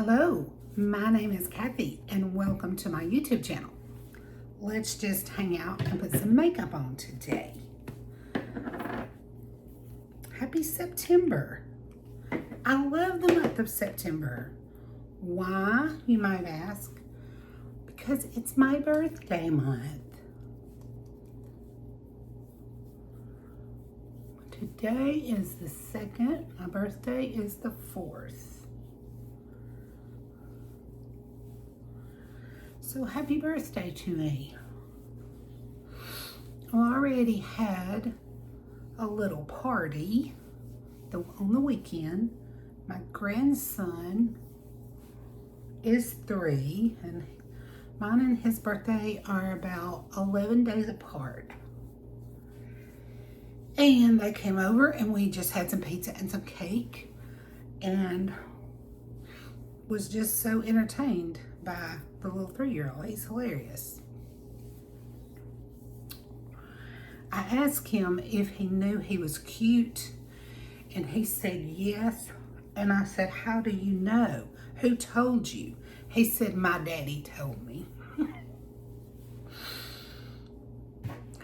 Hello, my name is Kathy and welcome to my YouTube channel. Let's just hang out and put some makeup on today. Happy September. I love the month of September. Why, you might ask? Because it's my birthday month. Today is the 2nd. My birthday is the 4th. So happy birthday to me. I already had a little party on the weekend. My grandson is 3 and mine and his birthday are about 11 days apart. And they came over and we just had some pizza and some cake and was just so entertained by the little 3-year-old. He's hilarious. I asked him if he knew he was cute and he said yes. And I said, how do you know? Who told you? He said, my daddy told me.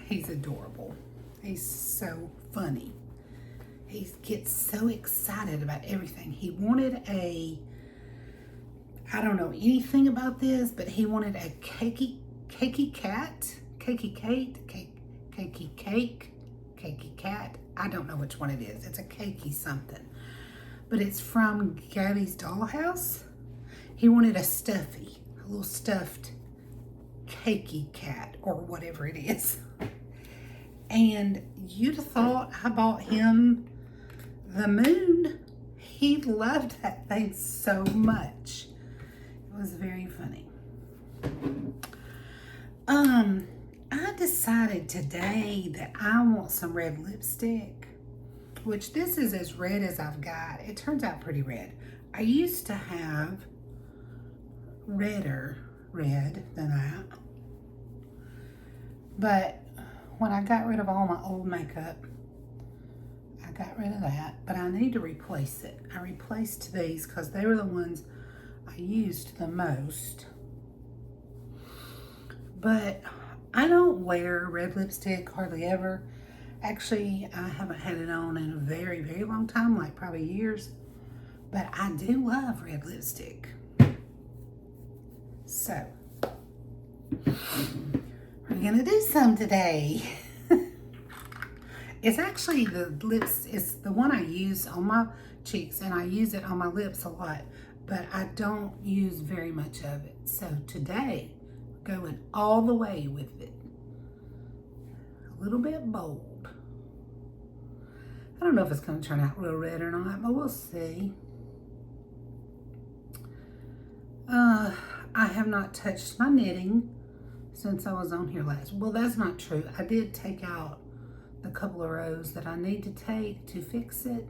He's adorable. He's so funny. He gets so excited about everything. He wanted I don't know anything about this, but he wanted a cakey cat. I don't know which one it is. It's a cakey something. But it's from Gabby's Dollhouse. He wanted a little stuffed cakey cat or whatever it is. And you'd have thought I bought him the moon. He loved that thing so much. It was very funny. I decided today that I want some red lipstick, which this is as red as I've got. It turns out pretty red. I used to have redder red than that. But when I got rid of all my old makeup, I got rid of that, but I need to replace it. I replaced these because they were the ones I used the most. But I don't wear red lipstick hardly ever. Actually, I haven't had it on in a very, very long time, like probably years. But I do love red lipstick. So, we're gonna do some today. It's actually it's the one I use on my cheeks and I use it on my lips a lot, but I don't use very much of it. So today, we're going all the way with it. A little bit bold. I don't know if it's going to turn out real red or not, but we'll see. I have not touched my knitting since I was on here last. Well, that's not true. I did take out the couple of rows that I need to take to fix it.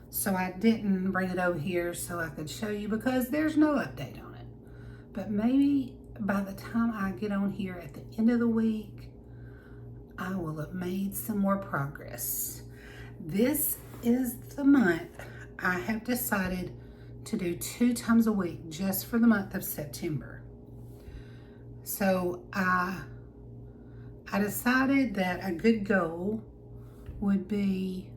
So I didn't bring it over here so I could show you because there's no update on it. But maybe by the time I get on here at the end of the week, I will have made some more progress. This is the month I have decided to do 2 times a week just for the month of September. So I decided that a good goal would be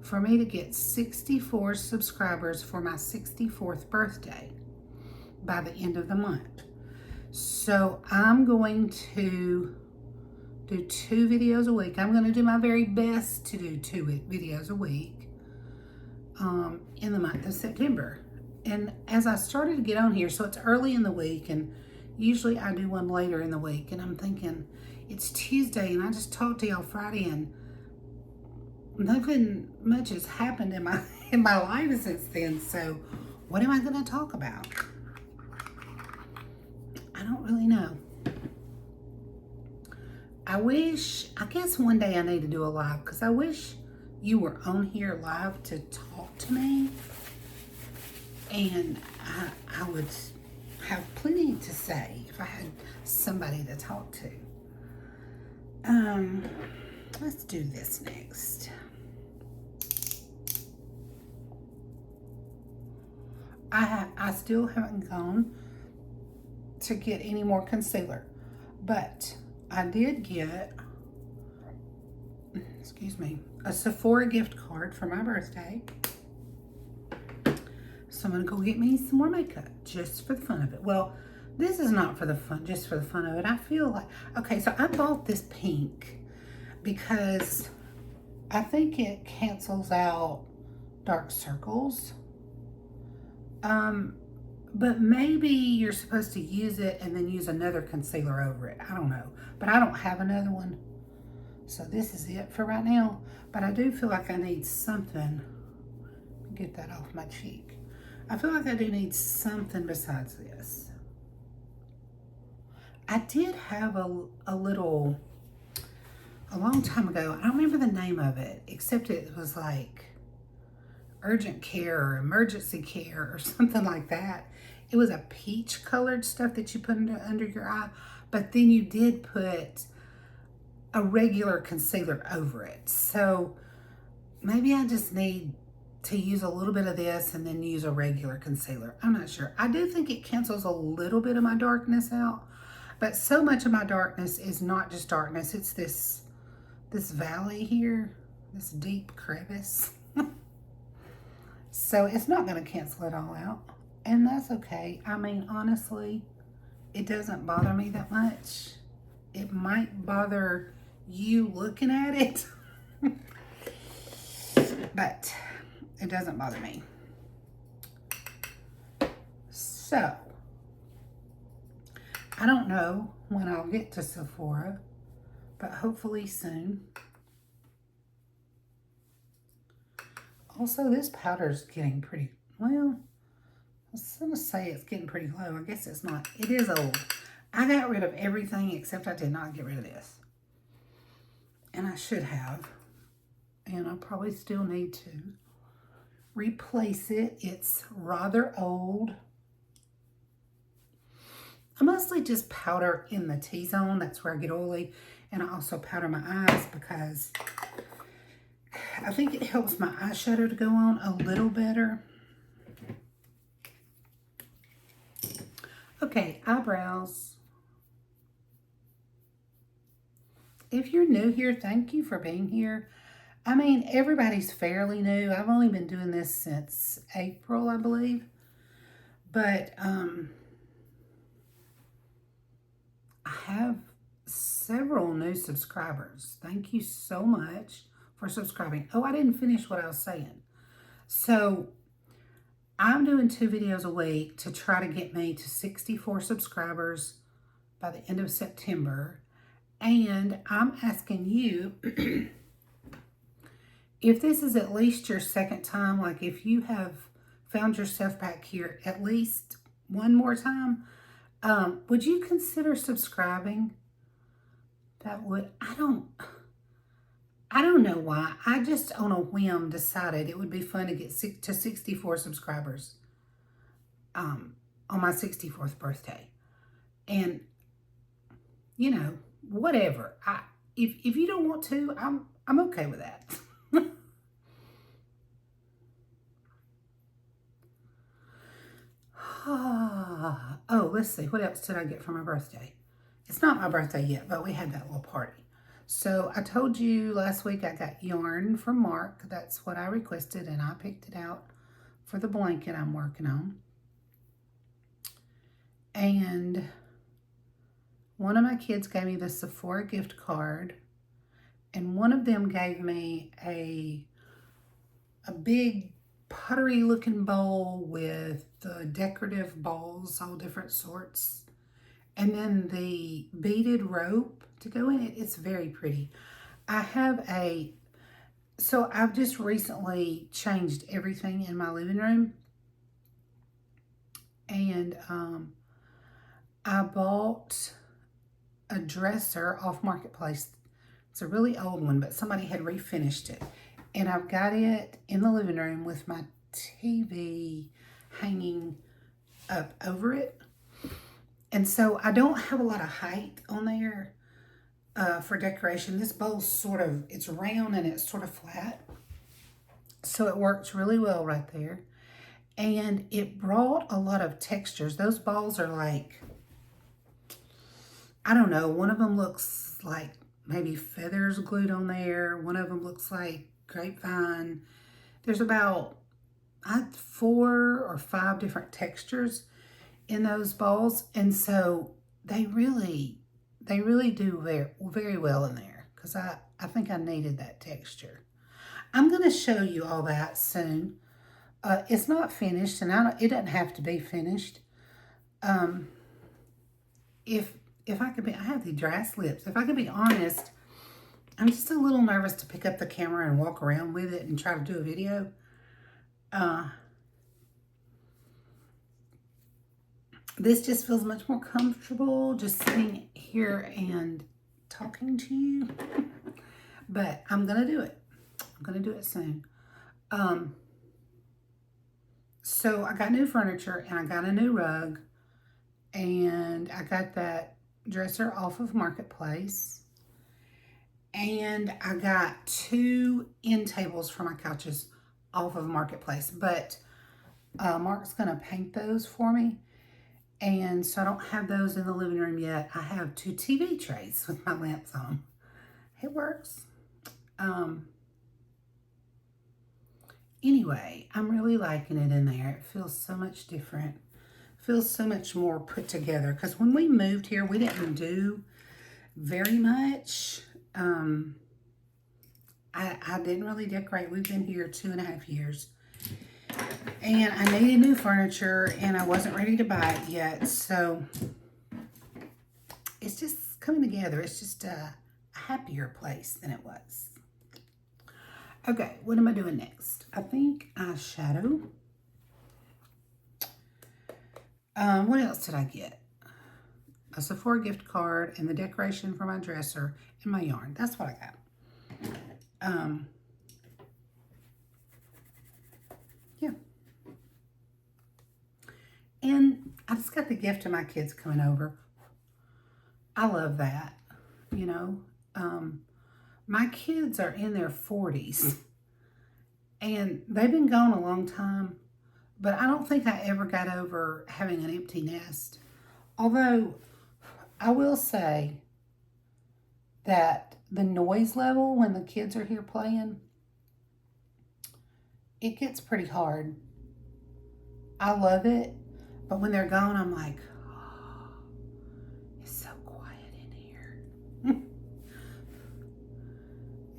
for me to get 64 subscribers for my 64th birthday by the end of the month. So I'm going to do 2 videos a week. I'm going to do my very best to do 2 videos a week in the month of September. And as I started to get on here, so it's early in the week, and usually I do one later in the week, and I'm thinking, it's Tuesday, and I just talked to y'all Friday, and nothing much has happened in my life since then. So what am I going to talk about? I don't really know. I guess one day I need to do a live because I wish you were on here live to talk to me, and I would have plenty to say if I had somebody to talk to. Let's do this next. I still haven't gone to get any more concealer, but I did get, excuse me, a Sephora gift card for my birthday. So I'm gonna go get me some more makeup just for the fun of it. Well, this is not for the fun, just for the fun of it. I feel like, okay, so I bought this pink because I think it cancels out dark circles. But maybe you're supposed to use it and then use another concealer over it. I don't know, but I don't have another one. So this is it for right now. But I do feel like I need something. Get that off my cheek. I feel like I do need something besides this. I did have a little, a long time ago, I don't remember the name of it, except it was like urgent care or emergency care or something like that. It was a peach colored stuff that you put under your eye, but then you did put a regular concealer over it. So maybe I just need to use a little bit of this and then use a regular concealer. I'm not sure. I do think it cancels a little bit of my darkness out, but so much of my darkness is not just darkness. It's this valley here, this deep crevice. So it's not going to cancel it all out, and that's okay. I mean, honestly, it doesn't bother me that much. It might bother you looking at it, but it doesn't bother me. So, I don't know when I'll get to Sephora, but hopefully soon. Also, this powder is getting pretty, well, I was going to say it's getting pretty low. I guess it's not. It is old. I got rid of everything except I did not get rid of this. And I should have. And I probably still need to replace it. It's rather old. I mostly just powder in the T-zone. That's where I get oily. And I also powder my eyes because I think it helps my eyeshadow to go on a little better. Okay, eyebrows. If you're new here, thank you for being here. I mean, everybody's fairly new. I've only been doing this since April, I believe. But I have several new subscribers. Thank you so much for subscribing. Oh, I didn't finish what I was saying. So I'm doing 2 videos a week to try to get me to 64 subscribers by the end of September. And I'm asking you, if this is at least your second time, like if you have found yourself back here at least one more time, would you consider subscribing? That would, I don't know why. I just on a whim decided it would be fun to get to 64 subscribers on my 64th birthday. And, you know, whatever. If you don't want to, I'm okay with that. Oh, let's see. What else did I get for my birthday? It's not my birthday yet, but we had that little party. So I told you last week I got yarn from Mark. That's what I requested, and I picked it out for the blanket I'm working on. And one of my kids gave me the Sephora gift card, and one of them gave me a big pottery looking bowl with the decorative balls, all different sorts. And then the beaded rope to go in it. It's very pretty. So I've just recently changed everything in my living room. And I bought a dresser off Marketplace. It's a really old one, but somebody had refinished it. And I've got it in the living room with my TV hanging up over it. And so I don't have a lot of height on there for decoration. This bowl's it's round and it's sort of flat. So it works really well right there. And it brought a lot of textures. Those balls are like, I don't know, one of them looks like maybe feathers glued on there. One of them looks like grapevine. There's about 4 or 5 different textures in those balls. And so they really do very, very well in there, because I think I needed that texture. I'm going to show you all that soon. It's not finished, and it doesn't have to be finished. If I could be, I have the dry lips. If I could be honest, I'm just a little nervous to pick up the camera and walk around with it and try to do a video. This just feels much more comfortable just sitting here and talking to you. But I'm going to do it. I'm going to do it soon. So I got new furniture, and I got a new rug, and I got that dresser off of Marketplace, and I got 2 end tables for my couches off of Marketplace, but Mark's going to paint those for me, and so I don't have those in the living room yet. I have 2 TV trays with my lamps on. It works. Anyway, I'm really liking it in there. It feels so much different. It feels so much more put together. Because when we moved here, we didn't do very much. I didn't really decorate. We've been here 2.5 years. And I needed new furniture, and I wasn't ready to buy it yet. So it's just coming together. It's just a happier place than it was. Okay, what am I doing next? I think eyeshadow. What else did I get? A Sephora gift card and the decoration for my dresser and my yarn. That's what I got. Yeah. And I just got the gift of my kids coming over. I love that, you know. My kids are in their 40s, and they've been gone a long time, but I don't think I ever got over having an empty nest. Although, I will say that the noise level when the kids are here playing, it gets pretty hard. I love it, but when they're gone, I'm like, oh, it's so quiet in here.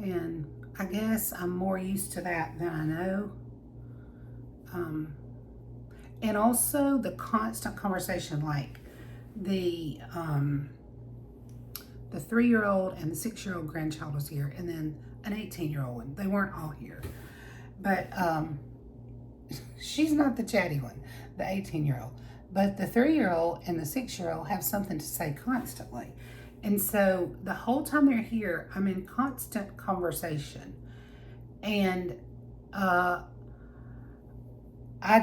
And I guess I'm more used to that than I know. And also the constant conversation, like the 3-year-old and the 6-year-old grandchild was here, and then an 18-year-old one. They weren't all here. But she's not the chatty one, the 18-year-old. But the 3-year-old and the 6-year-old have something to say constantly. And so the whole time they're here, I'm in constant conversation. And I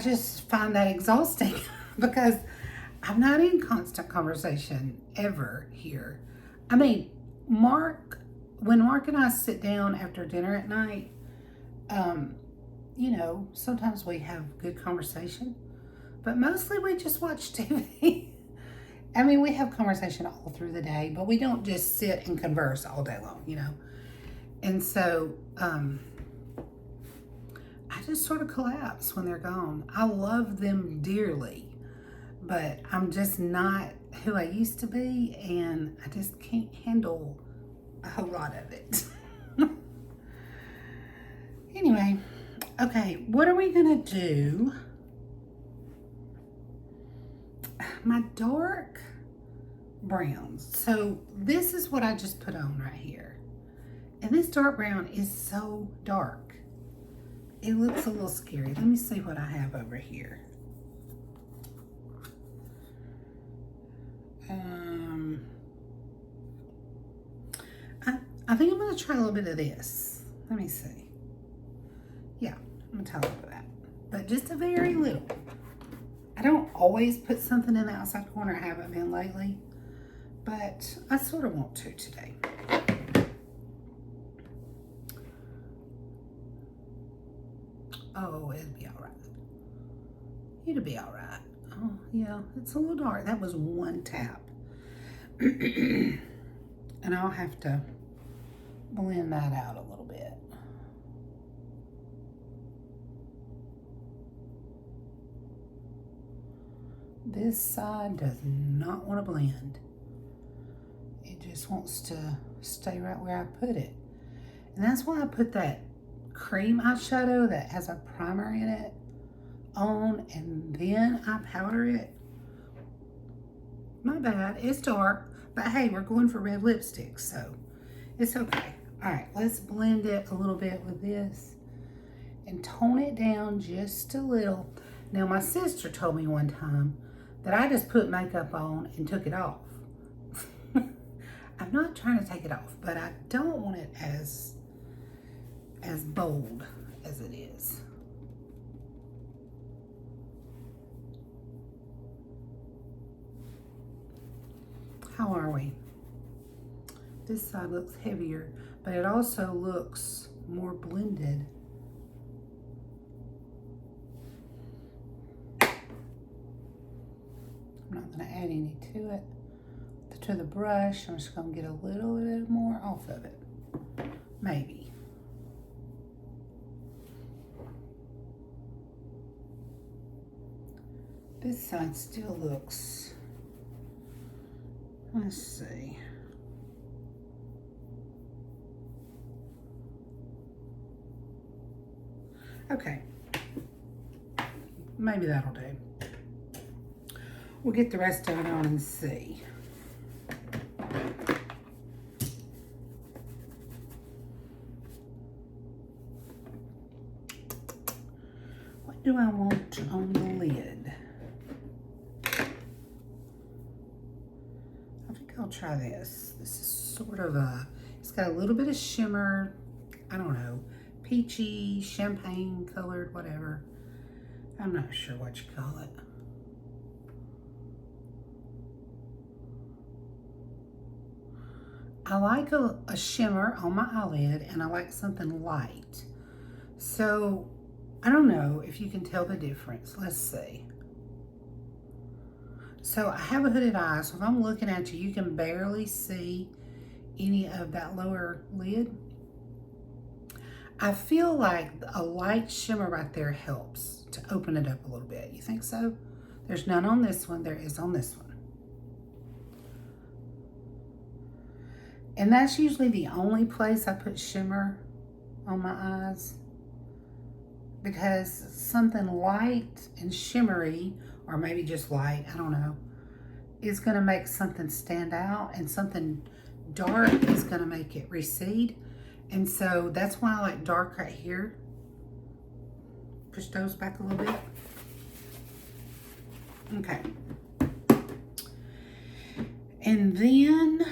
just find that exhausting because I'm not in constant conversation ever here. I mean, when Mark and I sit down after dinner at night, you know, sometimes we have good conversation, but mostly we just watch TV. I mean, we have conversation all through the day, but we don't just sit and converse all day long, you know. And so, I just sort of collapse when they're gone. I love them dearly, but I'm just not who I used to be, and I just can't handle a whole lot of it. Anyway, okay, what are we gonna do? My dark browns. So this is what I just put on right here. And this dark brown is so dark. It looks a little scary. Let me see what I have over here. I think I'm going to try a little bit of this. Let me see. Yeah, I'm going to try a little bit of that. But just a very little. I don't always put something in the outside corner. I haven't been lately. But I sort of want to today. Oh, it'll be all right. It'll be all right. Oh, yeah, it's a little dark. That was one tap. And I'll have to blend that out a little bit. This side does not want to blend. It just wants to stay right where I put it. And that's why I put that cream eyeshadow that has a primer in it on, and then I powder it. My bad, it's dark, but hey, we're going for red lipstick, so it's okay. All right, let's blend it a little bit with this and tone it down just a little. Now, my sister told me one time that I just put makeup on and took it off. I'm not trying to take it off, but I don't want it as bold as it is. How are we? This side looks heavier, but it also looks more blended. I'm not going to add any to it. To the brush, I'm just going to get a little bit more off of it. Maybe. This side still looks, let's see. Okay. Maybe that'll do. We'll get the rest of it on and see. What do I want on the lid? I think I'll try this. This is sort of it's got a little bit of shimmer. I don't know, peachy, champagne colored, whatever. I'm not sure what you call it. I like a shimmer on my eyelid, and I like something light. So, I don't know if you can tell the difference. Let's see. So, I have a hooded eye, so if I'm looking at you, you can barely see any of that lower lid. I feel like a light shimmer right there helps to open it up a little bit. You think so? There's none on this one. There is on this one. And that's usually the only place I put shimmer on my eyes, because something light and shimmery, or maybe just light, I don't know, is going to make something stand out, and something dark is going to make it recede. And so that's why I like dark right here. Push those back a little bit. Okay. And then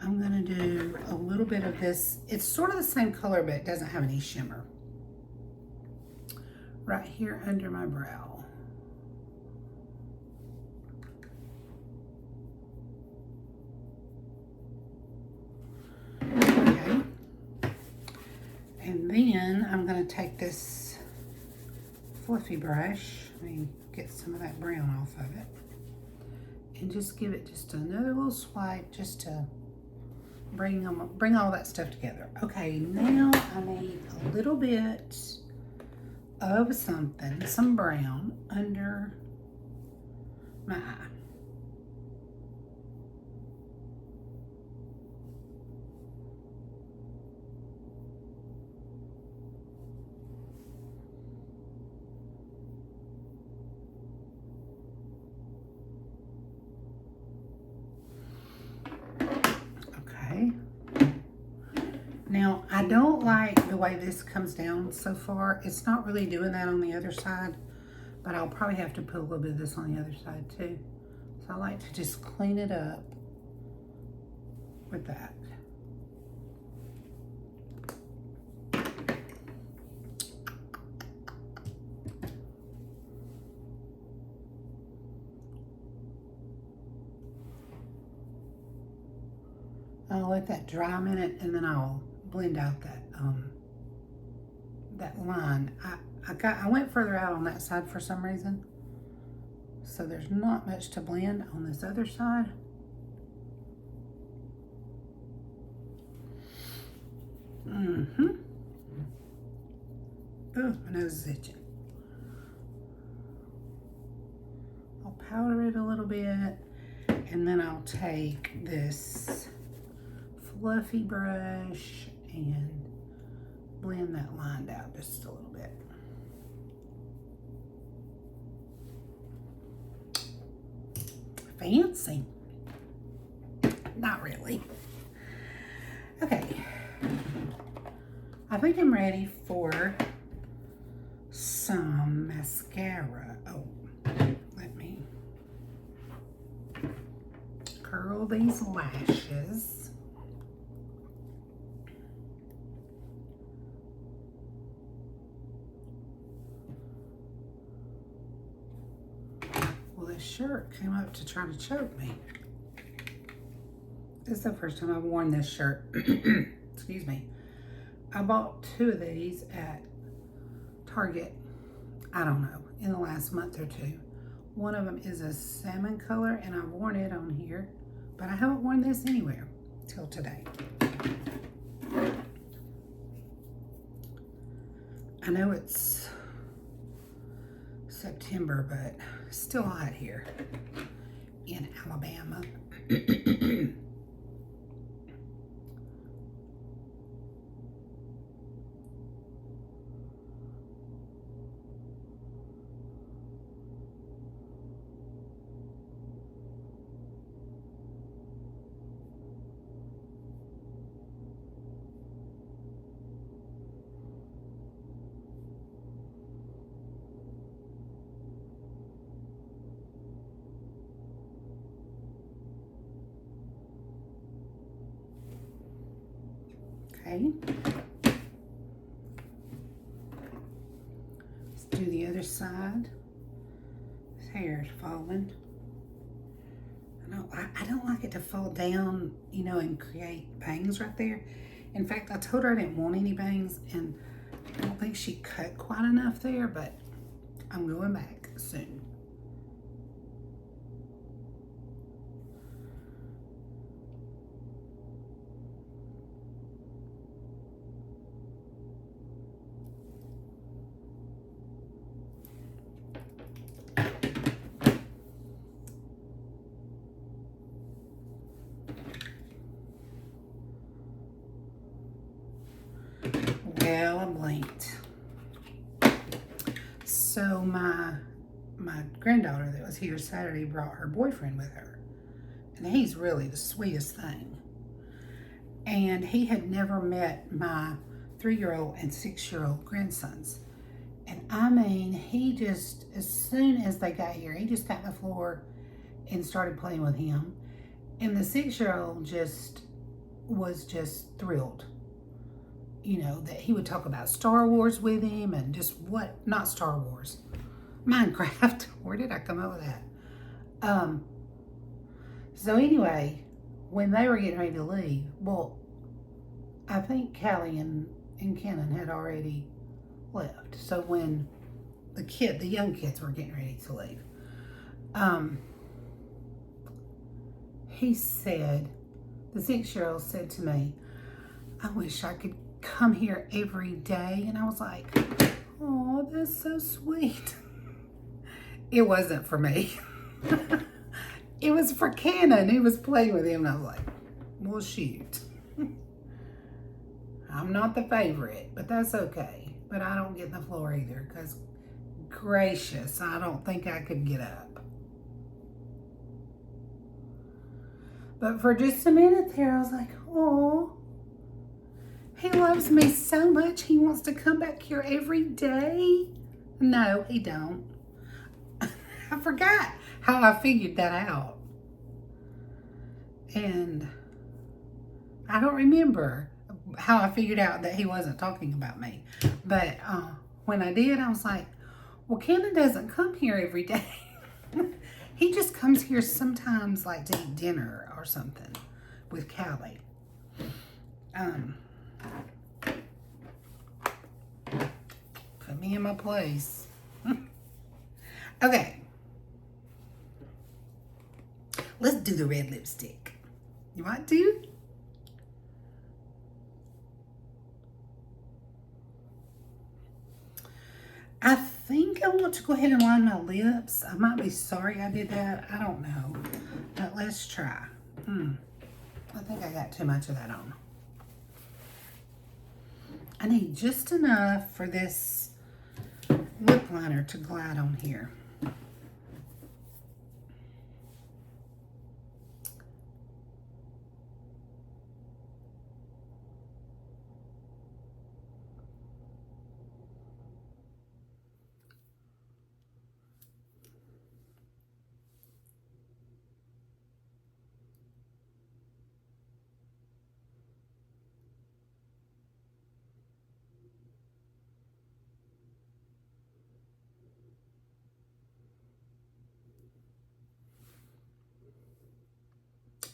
I'm going to do a little bit of this. It's sort of the same color, but it doesn't have any shimmer. Right here under my brow. Okay. And then I'm going to take this fluffy brush. Let me get some of that brown off of it. And just give it just another little swipe, just to bring all that stuff together. Okay, now I need a little bit of something, some brown under my eye. Now, I don't like the way this comes down so far. It's not really doing that on the other side, but I'll probably have to put a little bit of this on the other side too. So I like to just clean it up with that. I'll let that dry a minute, and then I'll blend out that line. I went further out on that side for some reason. So there's not much to blend on this other side. Oh, my nose is itching. I'll powder it a little bit, and then I'll take this fluffy brush and blend that line out just a little bit. Fancy. Not really. Okay. I think I'm ready for some mascara. Oh, let me curl these lashes. Well, this shirt came up to try to choke me. This is the first time I've worn this shirt. Excuse me. I bought 2 of these at Target, I don't know, in the last month or 2. One of them is a salmon color, and I've worn it on here, but I haven't worn this anywhere till today. I know it's September, but it's still hot here in Alabama. Okay. Let's do the other side. His hair is falling. I don't like it to fall down, you know, and create bangs right there. In fact, I told her I didn't want any bangs, and I don't think she cut quite enough there, but I'm going back soon. Well, I blinked. So my granddaughter that was here Saturday brought her boyfriend with her. And he's really the sweetest thing. And he had never met my 3-year-old and 6-year-old grandsons. And I mean, he just, as soon as they got here, he just got on the floor and started playing with him. And the 6-year-old was just thrilled. You know, that he would talk about Star Wars with him and just not Star Wars, Minecraft. Where did I come up with that? So anyway, when they were getting ready to leave, well, I think Callie and Kenan had already left. So when the young kids were getting ready to leave, he said, the 6-year-old said to me, I wish I could come here every day. And I was like, oh, that's so sweet. It wasn't for me. It was for Cannon. He was playing with him, and I was like, well, shoot. I'm not the favorite, but that's okay. But I don't get in the floor either, because gracious, I don't think I could get up. But for just a minute there, I was like, oh, he loves me so much, he wants to come back here every day. No, he don't. I forgot how I figured that out. And I don't remember how I figured out that he wasn't talking about me. But when I did, I was like, well, Cannon doesn't come here every day. He just comes here sometimes, like to eat dinner or something with Callie. Put me in my place. Okay. Let's do the red lipstick. You want to? I think I want to go ahead and line my lips. I might be sorry I did that. I don't know. But let's try. I think I got too much of that on. I need just enough for this lip liner to glide on here.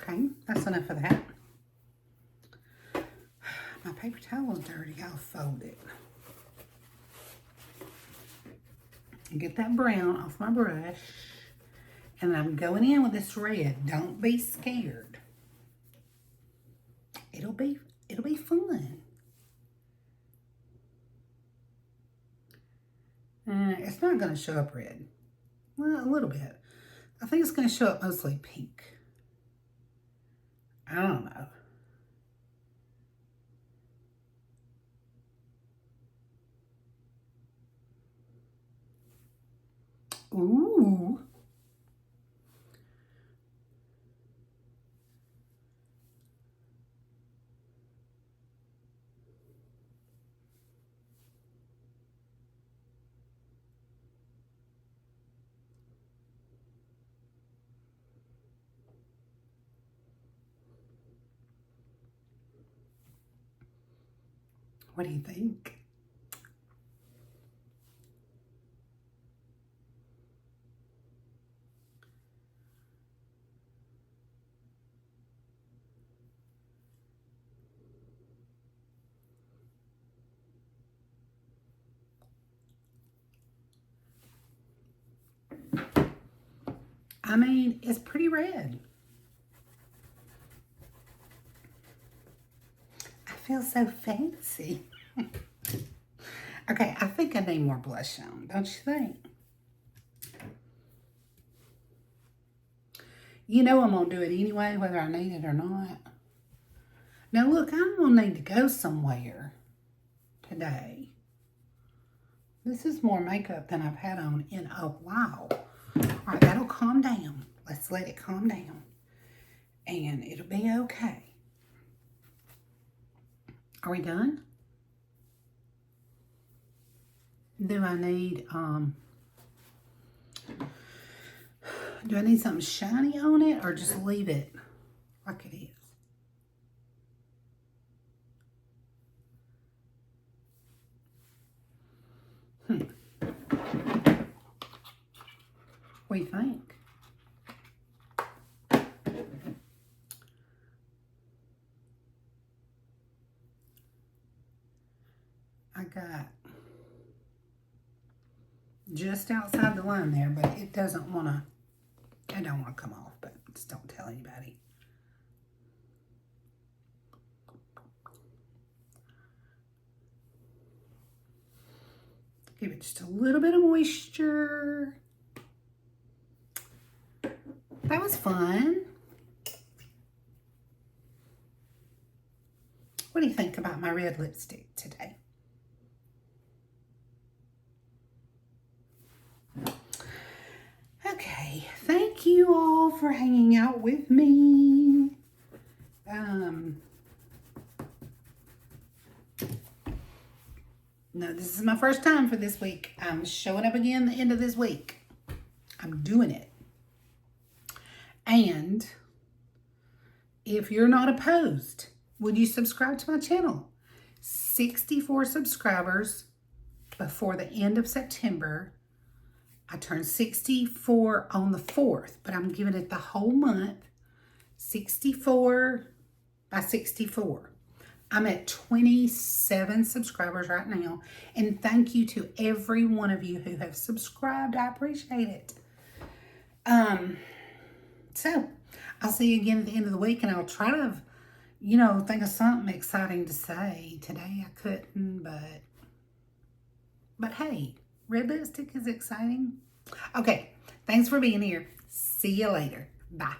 Okay, that's enough of that. My paper towel is dirty. I'll fold it. Get that brown off my brush. And I'm going in with this red. Don't be scared. It'll be fun. It's not going to show up red. Well, a little bit. I think it's going to show up mostly pink. I don't know. Ooh. What do you think? I mean, it's pretty red. I feel so fancy. Okay, I think I need more blush on, don't you think? You know I'm going to do it anyway, whether I need it or not. Now, look, I'm going to need to go somewhere today. This is more makeup than I've had on in a while. All right, that'll calm down. Let's let it calm down. And it'll be okay. Are we done? Do I need something shiny on it or just leave it like it is? What do you think? I got just outside the line there, but it doesn't want to, I don't want to come off, but just don't tell anybody. Give it just a little bit of moisture. That was fun. What do you think about my red lipstick today? Okay, thank you all for hanging out with me. No, this is my first time for this week. I'm showing up again the end of this week. I'm doing it. And if you're not opposed, would you subscribe to my channel? 64 subscribers before the end of September. I turned 64 on the 4th, but I'm giving it the whole month. 64 by 64. I'm at 27 subscribers right now. And thank you to every one of you who have subscribed. I appreciate it. So, I'll see you again at the end of the week, and I'll try to, you know, think of something exciting to say. Today I couldn't, but hey, red lipstick is exciting. Okay, thanks for being here. See you later. Bye.